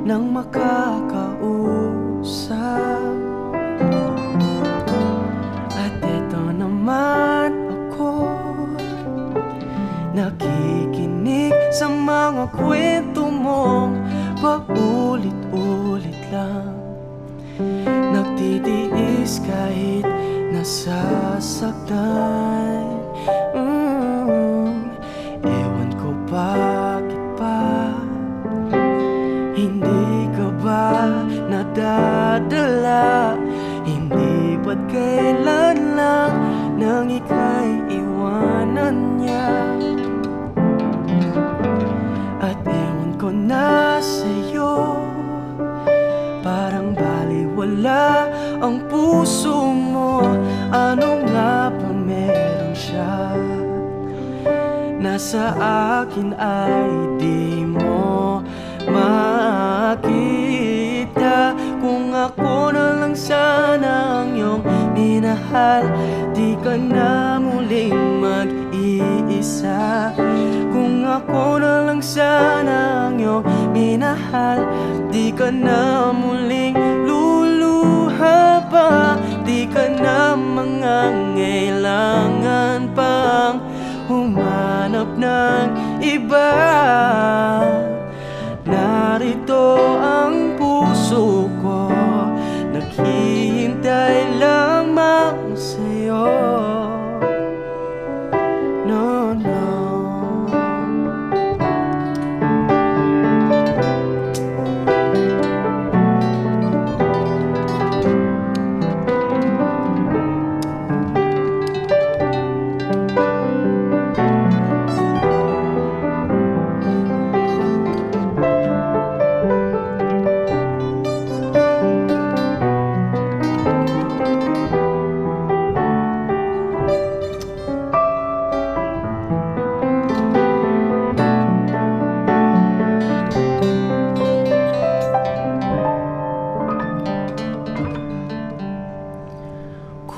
nang makakausap. At eto naman ako, nakikinig sa mga kwento mong paulit-ulit lang. Nagtitiis kahit nasasaktan. Ewan ko bakit pa hindi ka ba nadadala? Hindi ba't kailan lang nang ika'y iwanan niya? At ewan ko na sa'yo, parang baliwala ang puso mo. Ano nga ba meron siya? Nasa akin ay di mo makita. Kung ako na lang sana ang iyong minahal, di ka na muling mag-iisa. Kung ako na lang sana ang iyong minahal, di ka na muling luluha pa. Di ka na mangangailangan pang humanap ng iba. Narito ang puso ko, naghihintay lamang sa'yo. No, no.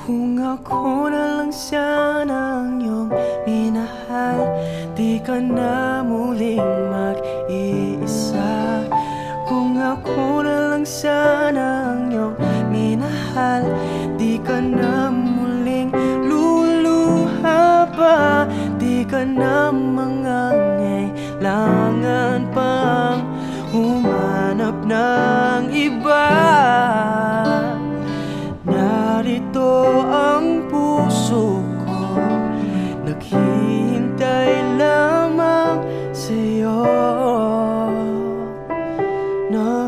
Kung ako na lang sana ang iyong minahal, di ka na muling mag-iisa. Kung ako na lang sana ang iyong minahal, di ka na muling luluha pa. Di ka na mangangailangan pang humanap ng iba. Narito ang puso ko, naghihintay lamang sa'yo. No.